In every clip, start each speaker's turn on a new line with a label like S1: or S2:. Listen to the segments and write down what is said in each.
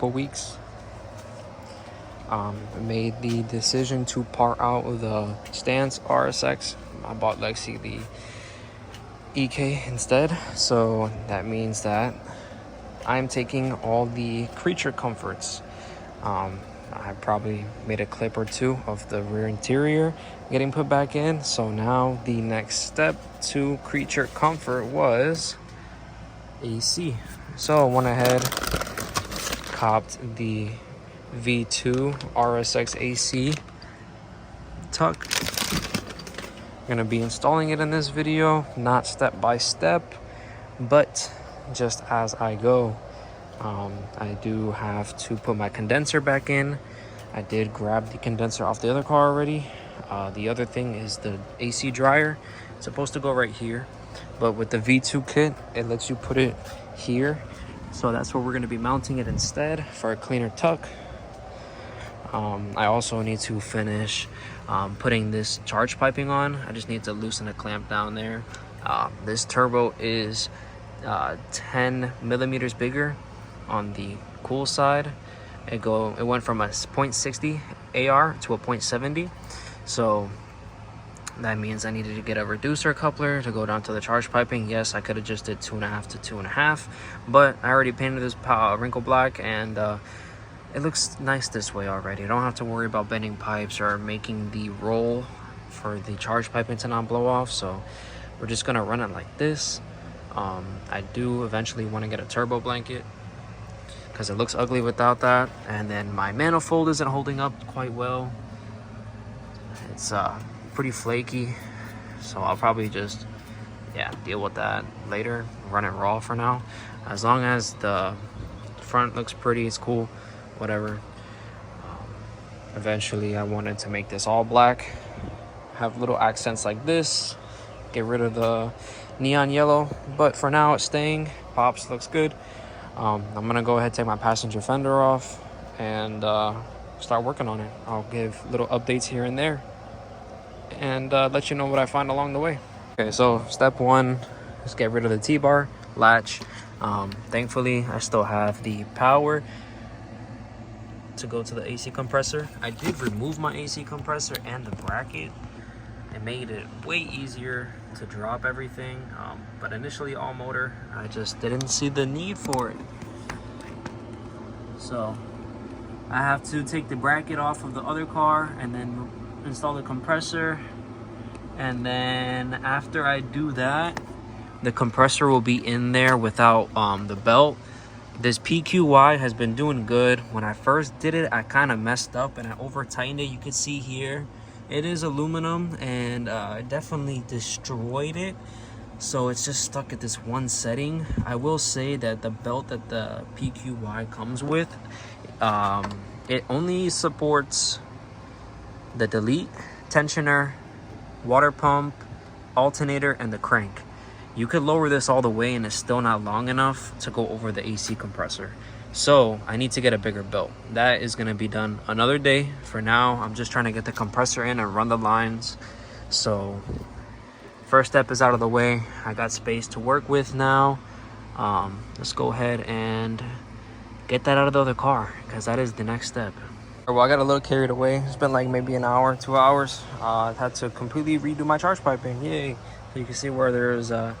S1: couple weeks. Made the decision to part out of the Stance RSX. I bought Lexi the EK instead, so that means that I'm taking all the creature comforts. I probably made a clip or two of the rear interior getting put back in, so now the next step to creature comfort was AC. So I went ahead, copped the V2 RSX AC tuck. I'm gonna be installing it in this video, not step by step, but just as I go. I do have to put my condenser back in. I did grab the condenser off the other car already. The other thing is the AC dryer. It's supposed to go right here, but with the V2 kit, it lets you put it here. So that's where we're gonna be mounting it instead for a cleaner tuck. I also need to finish putting this charge piping on. I just need to loosen a clamp down there. This turbo is 10 millimeters bigger on the cool side. It went from a 0.60 AR to a 0.70, so that means I needed to get a reducer coupler to go down to the charge piping. Yes, I could have just did 2.5 to 2.5, but I already painted this wrinkle black, and it looks nice this way already. I don't have to worry about bending pipes or making the roll for the charge piping to not blow off, so we're just gonna run it like this. I do eventually want to get a turbo blanket because it looks ugly without that, and then my manifold isn't holding up quite well. It's pretty flaky, so I'll probably just deal with that later. Run it raw for now. As long as the front looks pretty, it's cool, whatever. Eventually I wanted to make this all black, have little accents like this, get rid of the neon yellow, but for now it's staying. Pops looks good. I'm gonna go ahead and take my passenger fender off and start working on it. I'll give little updates here and there and let you know what I find along the way. Okay, so step one is get rid of the T-bar latch. Thankfully I still have the power to go to the AC compressor. I did remove my AC compressor and the bracket. It made it way easier to drop everything, but initially all motor, I just didn't see the need for it. So I have to take the bracket off of the other car and then install the compressor, and then after I do that, the compressor will be in there without the belt. This PQY has been doing good. When I first did it, I kind of messed up and I over tightened it. You could see here it is aluminum, and I definitely destroyed it, so it's just stuck at this one setting. I will say that the belt that the PQY comes with, it only supports the delete, tensioner, water pump, alternator, and the crank. You could lower this all the way and it's still not long enough to go over the AC compressor. So I need to get a bigger belt. That is going to be done another day. For now, I'm just trying to get the compressor in and run the lines. So first step is out of the way. I got space to work with now. Let's go ahead and get that out of the other car, because that is the next step. Well, I got a little carried away. It's been like maybe an hour, 2 hours. I had to completely redo my charge piping. Yay. So you can see where there's a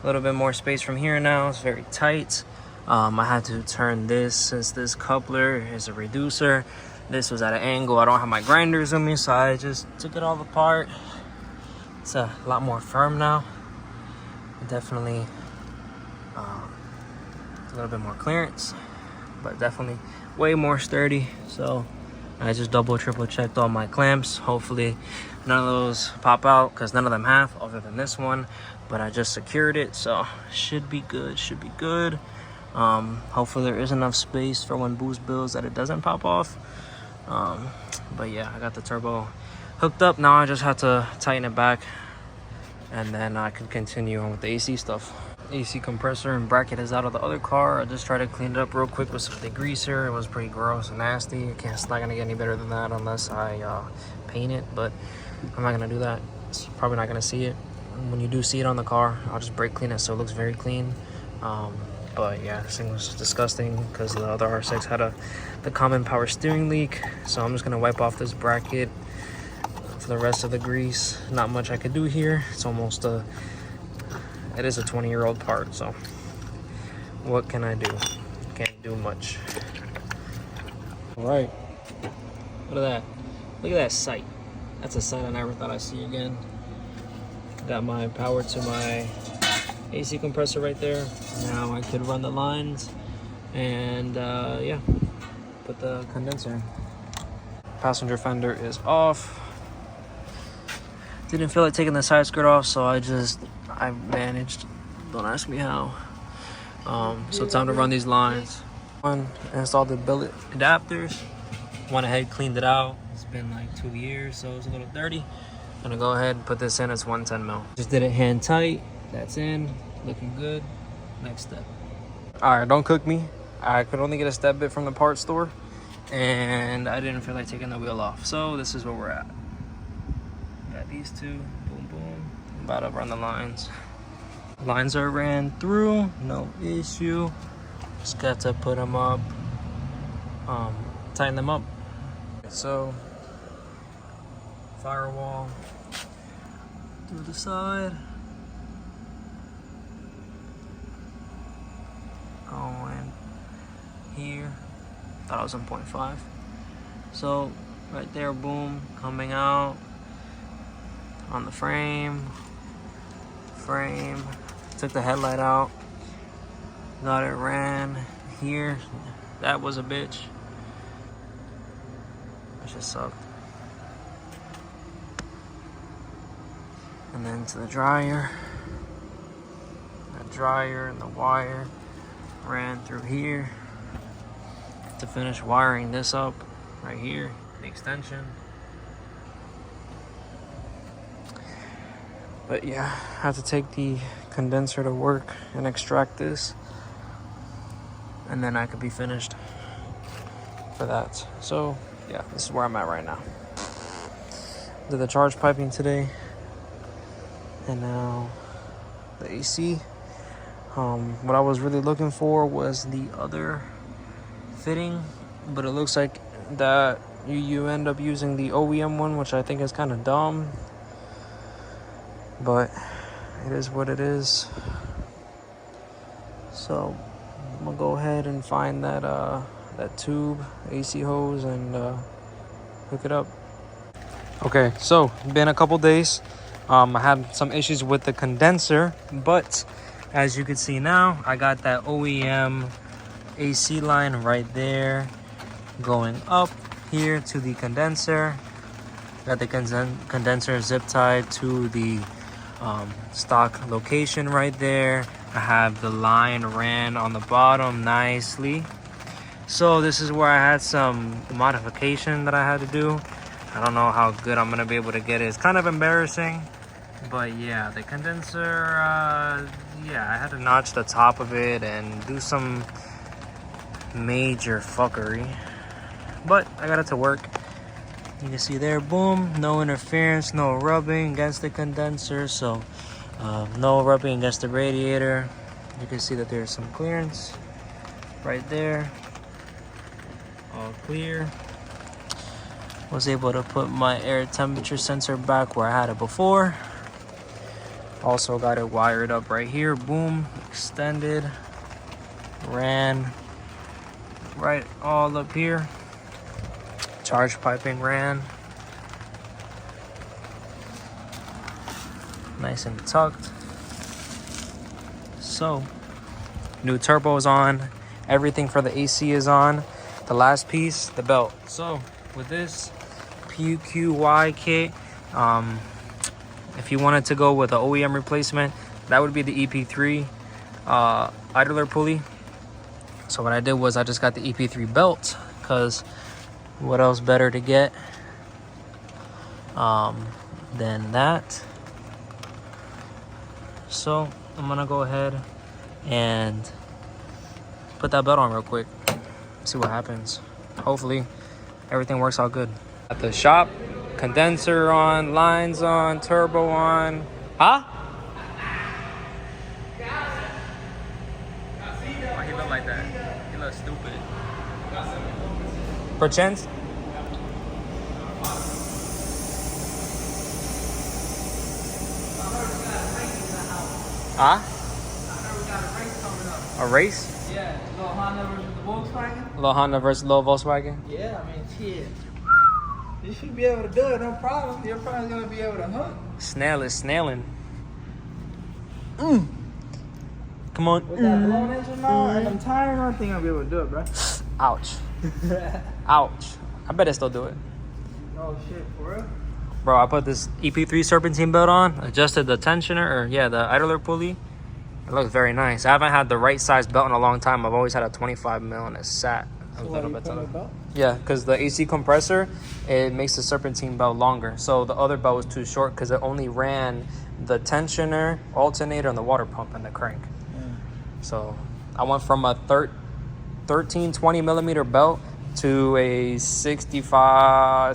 S1: little bit more space from here now. It's very tight. I had to turn this, since this coupler is a reducer. This was at an angle. I don't have my grinders with me, so I just took it all apart. It's a lot more firm now. Definitely a little bit more clearance, but definitely way more sturdy. So I just double, triple checked all my clamps. Hopefully none of those pop out, because none of them have, other than this one. But I just secured it, so should be good, should be good. Hopefully there is enough space for when boost builds that it doesn't pop off. But yeah, I got the turbo hooked up. Now I just have to tighten it back, and then I can continue on with the AC stuff. AC compressor and bracket is out of the other car. I just tried to clean it up real quick with some degreaser. It was pretty gross and nasty. It's not gonna get any better than that unless I paint it, but I'm not gonna do that. It's probably not gonna see it. When you do see it on the car, I'll just brake clean it so it looks very clean. But yeah, this thing was disgusting because the other RSX had the common power steering leak. So I'm just gonna wipe off this bracket for the rest of the grease. Not much I could do here. It's almost it is a 20-year-old part, so what can I do? Can't do much. All right, look at that. Look at that sight. That's a sight I never thought I'd see again. Got my power to my AC compressor right there. Now I could run the lines and yeah, put the condenser in. Passenger fender is off. Didn't feel like taking the side skirt off, so I managed. Don't ask me how. So time to run these lines. Installed the billet adapters. Went ahead, cleaned it out. It's been like 2 years, so it's a little dirty. Gonna go ahead and put this in. It's 110 mil. Just did it hand tight. That's in. Looking good. Next step. All right, don't cook me. I could only get a step bit from the parts store, and I didn't feel like taking the wheel off. So this is where we're at. Got these two. Boom, boom. About to run the lines. Lines are ran through. No issue. Just got to put them up. Tighten them up. So firewall through the side. Going here. Thought I was on 0.5. So right there, boom, coming out on the frame. Took the headlight out. Got it ran here. That was a bitch. That just sucked. And then to the dryer. That dryer and the wire ran through here to finish wiring this up right here, the extension. But yeah, I have to take the condenser to work and extract this, and then I could be finished for that. So yeah, this is where I'm at right now. Did the charge piping today, and now the AC. What I was really looking for was the other fitting, but it looks like that you end up using the OEM one, which I think is kind of dumb, but it is what it is. So I'm gonna go ahead and find that tube AC hose and hook it up. Okay, so been a couple days. I had some issues with the condenser, but as you can see now, I got that OEM AC line right there going up here to the condenser. Got the condenser zip tied to the stock location right there. I have the line ran on the bottom nicely. So this is where I had some modification that I had to do. I don't know how good I'm gonna be able to get it. It's kind of embarrassing, but yeah, the condenser, yeah, I had to notch the top of it and do some major fuckery, but I got it to work. You can see there, boom, no interference, no rubbing against the condenser, so no rubbing against the radiator. You can see that there's some clearance right there, all clear. Was able to put my air temperature sensor back where I had it before. Also got it wired up right here, boom, extended, ran right all up here. Charge piping ran nice and tucked. So new turbo is on, everything for the AC is on. The last piece, the belt. So with this PQY kit, if you wanted to go with an OEM replacement, that would be the EP3 idler pulley. So what I did was I just got the EP3 belt, because what else better to get than that. So I'm gonna go ahead and put that belt on real quick, see what happens. Hopefully everything works out good. At the shop, condenser on, lines on, turbo on. Huh? For chins? Huh? A race?
S2: Yeah, little Honda versus the Volkswagen.
S1: Little Honda versus little Volkswagen?
S2: Yeah, I mean, shit. You should be able to do it, no problem. You're probably gonna be able to hook.
S1: Snail is snailing. Come on.
S2: With that blown engine now and them tires, I don't think I'll be able to do it, bro.
S1: Ouch. Ouch. I bet I still do it.
S2: Oh shit, for real?
S1: Bro, I put this EP3 serpentine belt on, adjusted the tensioner, or yeah, the idler pulley. It looks very nice. I haven't had the right size belt in a long time. I've always had a 25 mil and it sat a little bit on it. Yeah, because the AC compressor, it makes the serpentine belt longer. So the other belt was too short because it only ran the tensioner, alternator, and the water pump and the crank. So I went from a 13, 20 millimeter belt to a 65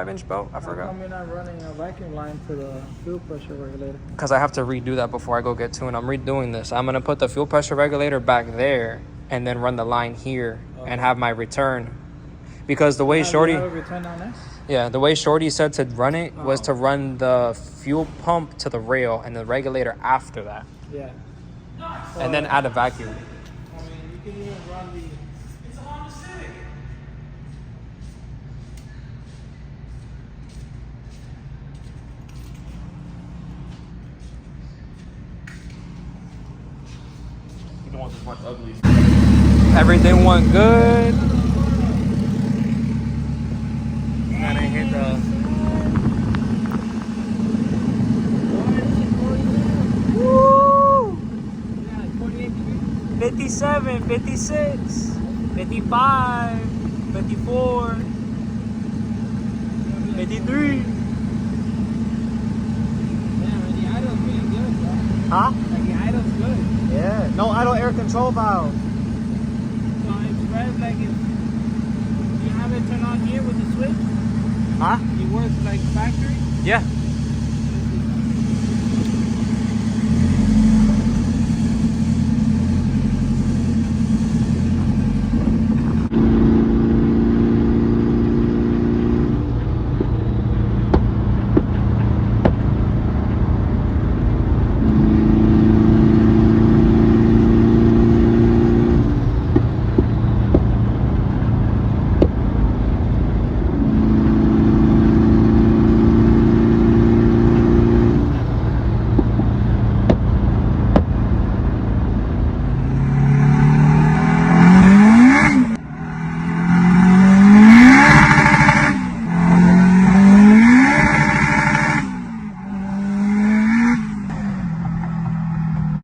S1: inch belt. I forgot.
S2: How come you're not running a vacuum line to the fuel pressure regulator?
S1: Because I have to redo that before I go get tuned. I'm redoing this. I'm going to put the fuel pressure regulator back there and then run the line here and have my return. Because the way Shorty...
S2: You have a return on this?
S1: Yeah, the way Shorty said to run it was to run the fuel pump to the rail and the regulator after that.
S2: Yeah. So,
S1: and then add a vacuum.
S2: I mean, you can even run the... It's a Honda Civic.
S3: You don't want this much ugly.
S1: Everything went good. Gotta hit the... Woo! 57, 56, 55, 54, 53. Huh?
S2: Like the idle's good.
S1: Yeah. No idle air control valve.
S2: So it's red like it. You have it turned on here with the switch?
S1: Huh?
S2: It works like factory?
S1: Yeah.